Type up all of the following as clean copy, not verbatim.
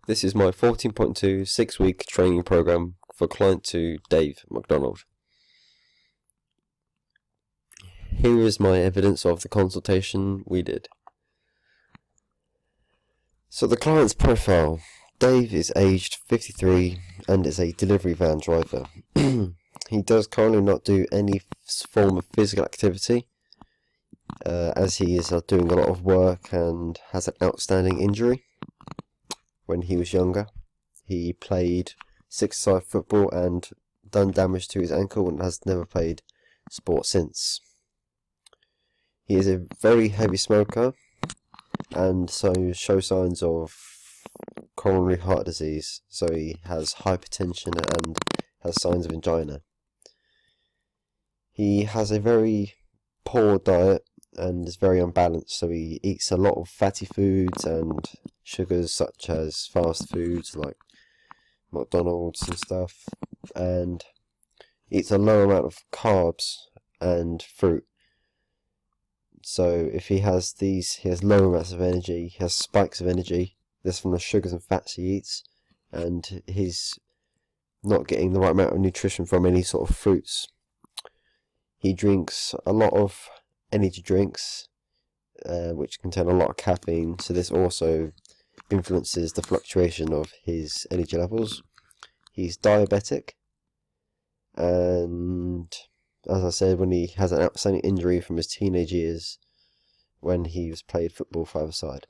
This is my 14.2 6-week training program for client 2 Dave McDonald. Here is my evidence of the consultation we did. So the client's profile. Dave is aged 53 and is a delivery van driver. He does currently not do any form of physical activity as he is doing a lot of work and has an outstanding injury. When he was younger, he played six-a-side football and done damage to his ankle and has never played sport since. He is a very heavy smoker and so shows signs of coronary heart disease, so he has hypertension and has signs of angina. He has a very poor diet and is very unbalanced, so he eats a lot of fatty foods and sugars such as fast foods like McDonald's and stuff, and eats a low amount of carbs and fruit. So if he has low amounts of energy, he has spikes of energy. This from the sugars and fats he eats, and he's not getting the right amount of nutrition from any sort of fruits. He drinks a lot of energy drinks, which contain a lot of caffeine, so this also influences the fluctuation of his energy levels. He's diabetic, and as I said, when he has an outstanding injury from his teenage years when he was played football five-a-side.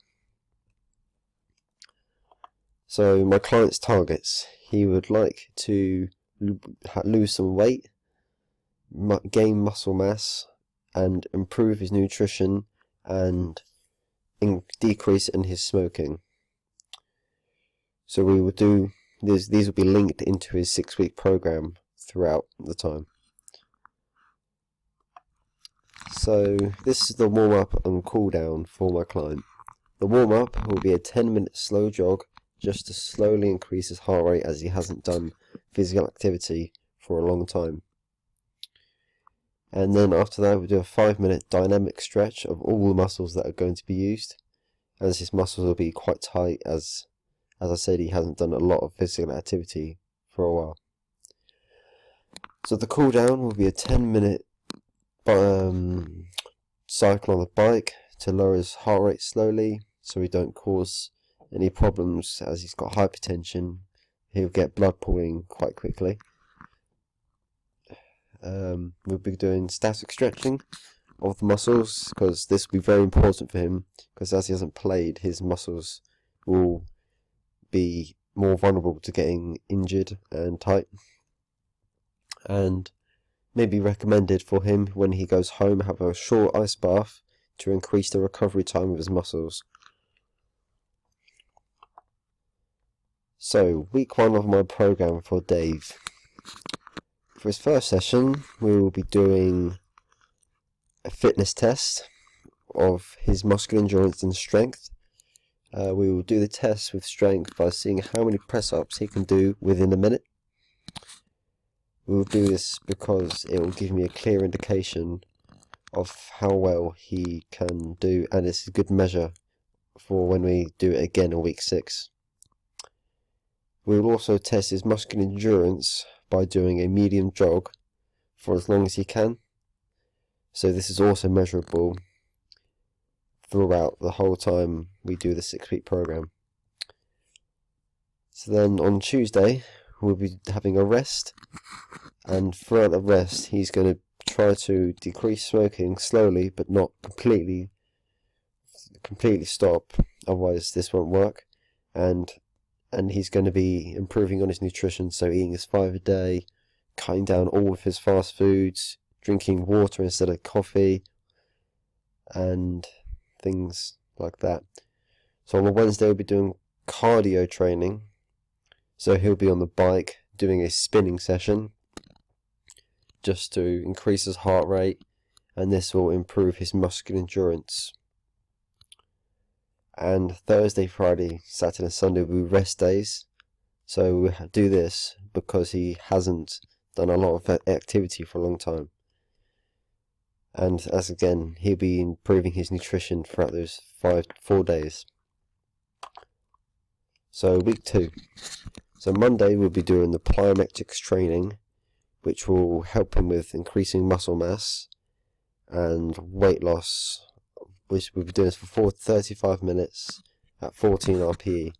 So my client's targets: he would like to lose some weight, gain muscle mass, and improve his nutrition and decrease in his smoking. So we will do these will be linked into his 6-week program throughout the time. So this is the warm-up and cool-down for my client. The warm-up will be a 10-minute slow jog just to slowly increase his heart rate, as he hasn't done physical activity for a long time. And then after that we'll do a 5-minute dynamic stretch of all the muscles that are going to be used, as his muscles will be quite tight, as I said, he hasn't done a lot of physical activity for a while. So the cool down will be a 10-minute cycle on the bike to lower his heart rate slowly, so he don't cause any problems. As he's got hypertension, he'll get blood pooling quite quickly. We'll be doing static stretching of the muscles, because this will be very important for him, because as he hasn't played, his muscles will be more vulnerable to getting injured and tight, and maybe recommended for him when he goes home have a short ice bath to increase the recovery time of his muscles. So week 1 of my program for Dave. For his first session, we will be doing a fitness test of his muscular endurance and strength. We will do the test with strength by seeing how many press-ups he can do within a minute. We will do this because it will give me a clear indication of how well he can do, and it's a good measure for when we do it again in week 6. We will also test his muscular endurance by doing a medium jog for as long as he can. So this is also measurable throughout the whole time we do the 6-week program. So then on Tuesday we'll be having a rest, and throughout the rest he's going to try to decrease smoking slowly, but not completely stop, otherwise this won't work. And he's going to be improving on his nutrition, so eating his 5 a day, cutting down all of his fast foods, drinking water instead of coffee, and things like that. So on a Wednesday we'll be doing cardio training, so he'll be on the bike doing a spinning session just to increase his heart rate, and this will improve his muscular endurance. And Thursday, Friday, Saturday and Sunday will be rest days, so we do this because he hasn't done a lot of activity for a long time. And as again, he'll be improving his nutrition throughout those 4 days. So week 2. So Monday we'll be doing the plyometrics training, which will help him with increasing muscle mass and weight loss, which we'll be doing this for 35 minutes at 14 RPE.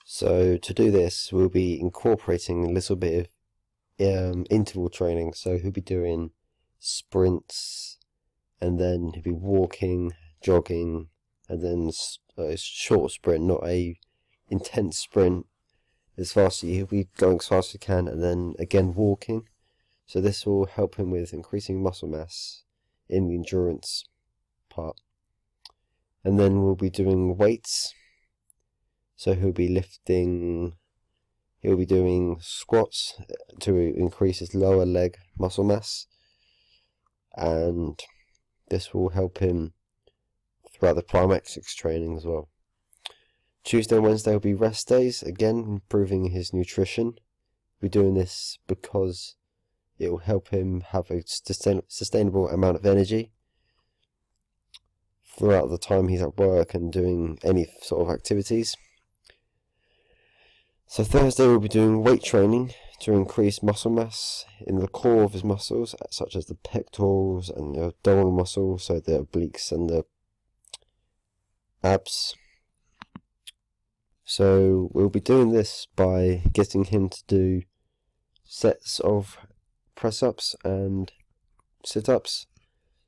So to do this, we'll be incorporating a little bit of interval training. So he'll be doing sprints, and then he'll be walking, jogging, and then a short sprint, not a intense sprint. He'll be going as fast as he can, and then again walking. So this will help him with increasing muscle mass in the endurance part. And then we'll be doing weights. So he'll be doing squats to increase his lower leg muscle mass, and this will help him throughout the plyometrics training as well. Tuesday and Wednesday will be rest days, again improving his nutrition. We're doing this because it will help him have a sustainable amount of energy throughout the time he's at work and doing any sort of activities. So Thursday we'll be doing weight training to increase muscle mass in the core of his muscles, such as the pectorals and the abdominal muscles, so the obliques and the abs. So we'll be doing this by getting him to do sets of press-ups and sit-ups.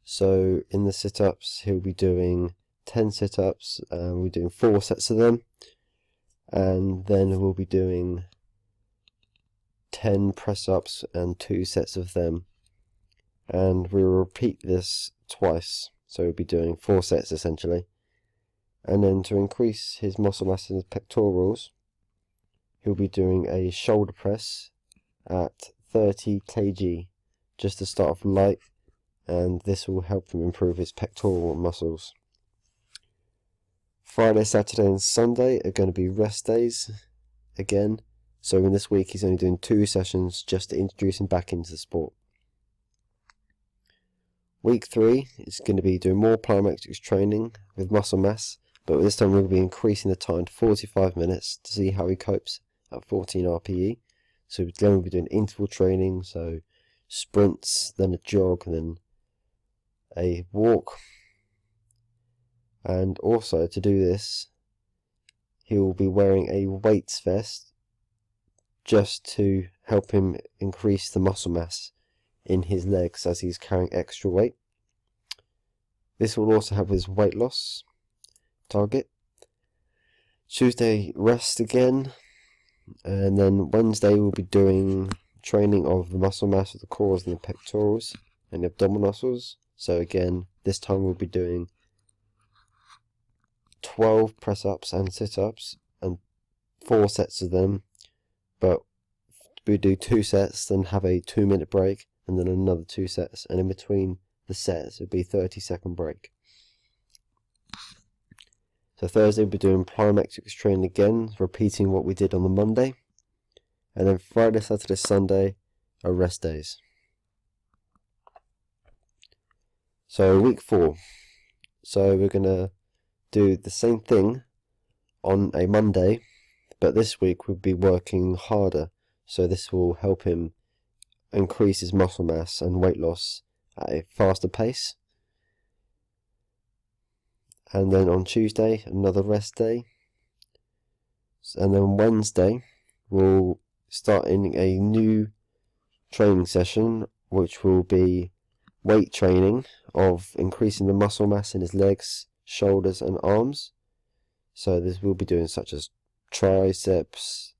So in the sit-ups he'll be doing 10 sit-ups, we're doing 4 sets of them. And then we'll be doing 10 press-ups and 2 sets of them. And we'll repeat this twice. So we'll be doing 4 sets essentially. And then to increase his muscle mass in his pectorals, he'll be doing a shoulder press at 30 kg, just to start off light. And this will help him improve his pectoral muscles. Friday, Saturday and Sunday are going to be rest days again. So in this week he's only doing 2 sessions just to introduce him back into the sport. Week 3 is going to be doing more plyometrics training with muscle mass, but this time we'll be increasing the time to 45 minutes to see how he copes at 14 RPE. So then we'll be doing interval training, so sprints, then a jog, and then a walk. And also to do this, he will be wearing a weights vest just to help him increase the muscle mass in his legs as he's carrying extra weight. This will also help his weight loss target. Tuesday, rest again, and then Wednesday we'll be doing training of the muscle mass of the cores and the pectorals and the abdominal muscles. So again, this time we'll be doing 12 press-ups and sit-ups and 4 sets of them, but we do 2 sets, then have a 2-minute break, and then another 2 sets, and in between the sets it would be a 30-second break. So Thursday we'll be doing plyometrics training again, repeating what we did on the Monday, and then Friday, Saturday, Sunday are rest days. So week 4, so we're going to do the same thing on a Monday, but this week we'll be working harder, so this will help him increase his muscle mass and weight loss at a faster pace. And then on Tuesday, another rest day, and then Wednesday we'll start in a new training session, which will be weight training of increasing the muscle mass in his legs, shoulders and arms. So this will be doing such as triceps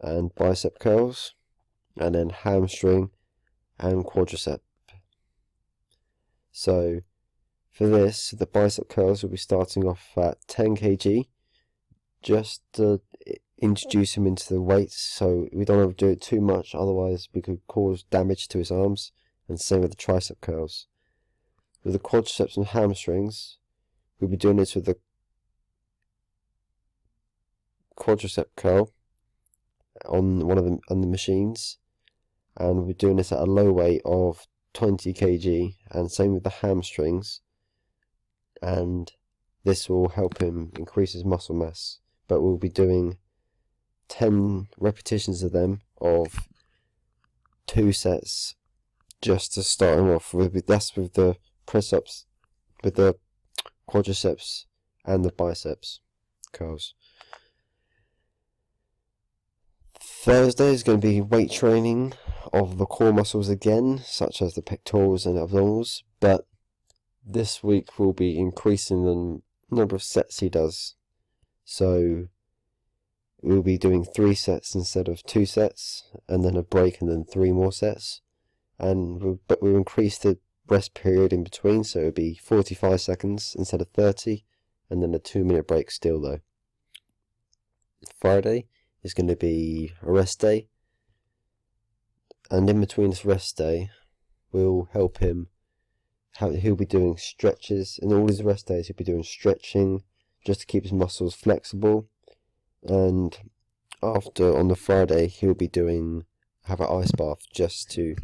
and bicep curls, and then hamstring and quadricep. So for this, the bicep curls will be starting off at 10 kg, just to introduce him into the weights, so we don't want to do it too much, otherwise we could cause damage to his arms, and same with the tricep curls. With the quadriceps and hamstrings, we'll be doing this with the quadricep curl on the machines, and we're doing this at a low weight of 20 kg, and same with the hamstrings, and this will help him increase his muscle mass. But we'll be doing 10 repetitions of them of 2 sets, just to start him off with. That's with the press-ups, with the quadriceps and the biceps curls. Thursday is going to be weight training of the core muscles again, such as the pectorals and abdominals, but this week we'll be increasing the number of sets he does. So we'll be doing 3 sets instead of 2 sets, and then a break, and then 3 more sets. But we'll increase the rest period in between, so it'll be 45 seconds instead of 30, and then a 2-minute break still though. Friday is going to be a rest day, and in between this rest day we'll help him. He'll be doing stretches, and all his rest days he'll be doing stretching just to keep his muscles flexible. And after, on the Friday, he'll be have an ice bath just to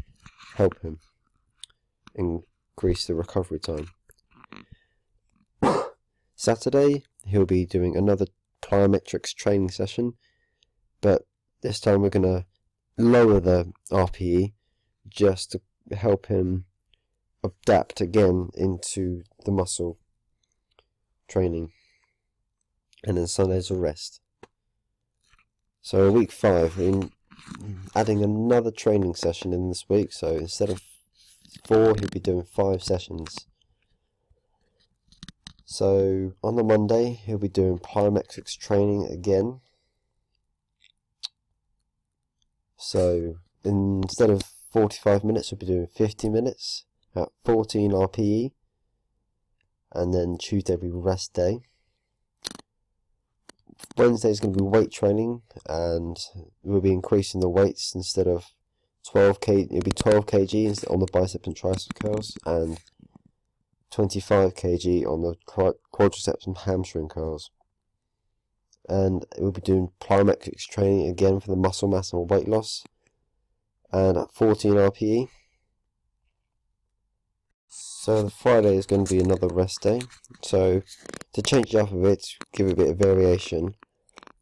help him increase the recovery time. Saturday he'll be doing another plyometrics training session, but this time we're going to lower the RPE just to help him adapt again into the muscle training. And then Sunday's a rest. So week 5, we're adding another training session in this week, so instead of 4 he'll be doing 5 sessions. So on the Monday he'll be doing plyometrics training again. So instead of 45 minutes we'll be doing 50 minutes at 14 RPE, and then Tuesday will be rest day. Wednesday is going to be weight training, and we'll be increasing the weights. Instead of 12 kg, it'll be 12 kg on the bicep and tricep curls, and 25 kg on the quadriceps and hamstring curls. And we'll be doing plyometrics training again for the muscle mass and weight loss, and at 14 RPE. So the Friday is going to be another rest day. So to change it up a bit, give it a bit of variation,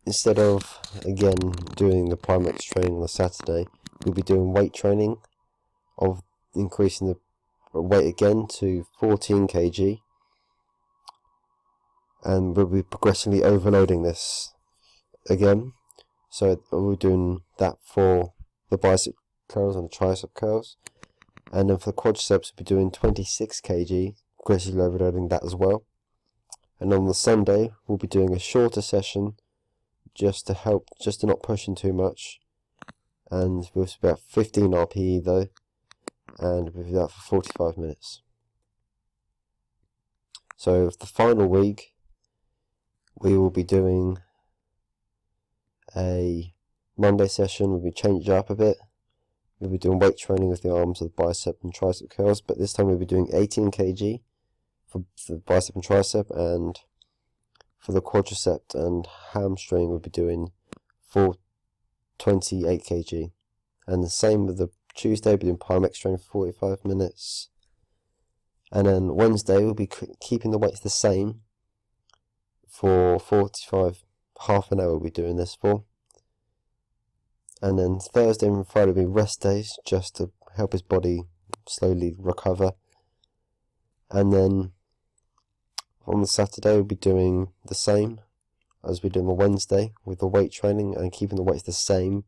instead of again doing the plyometrics training on the Saturday, we'll be doing weight training of increasing the weight again to 14 kg, and we'll be progressively overloading this again. So we're doing that for the bicep curls and the tricep curls. And then for the quadriceps, we'll be doing 26 kg, progressively overloading that as well. And on the Sunday, we'll be doing a shorter session, just to not push in too much. And we'll be about 15 RPE though, and we'll do that for 45 minutes. So the final week, we will be doing a Monday session. We'll be changing it up a bit. We'll be doing weight training with the arms of the bicep and tricep curls, but this time we'll be doing 18 kg for the bicep and tricep, and for the quadricep and hamstring we'll be doing 28 kg. And the same with the Tuesday, we'll be doing plyometrics training for 45 minutes. And then Wednesday we'll be keeping the weights the same for 45, half an hour we'll be doing this for. And then Thursday and Friday will be rest days, just to help his body slowly recover. And then on the Saturday we'll be doing the same as we do on the Wednesday, with the weight training and keeping the weights the same,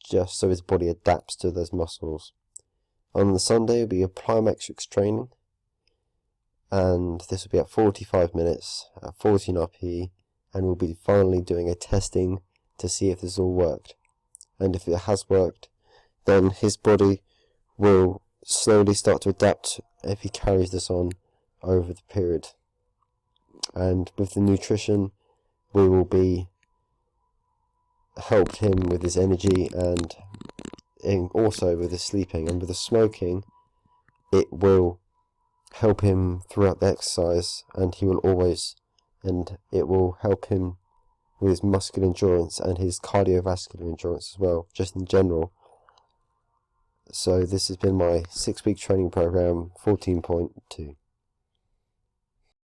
just so his body adapts to those muscles. On the Sunday will be a plyometrics training, and this will be at 45 minutes at 14 RPE, and we'll be finally doing a testing to see if this all worked. And if it has worked, then his body will slowly start to adapt if he carries this on over the period. And with the nutrition, we will be helped him with his energy and also with his sleeping. And with the smoking, it will help him throughout the exercise, and it will help him with his muscular endurance and his cardiovascular endurance as well, just in general. So this has been my 6-week training program 14.2.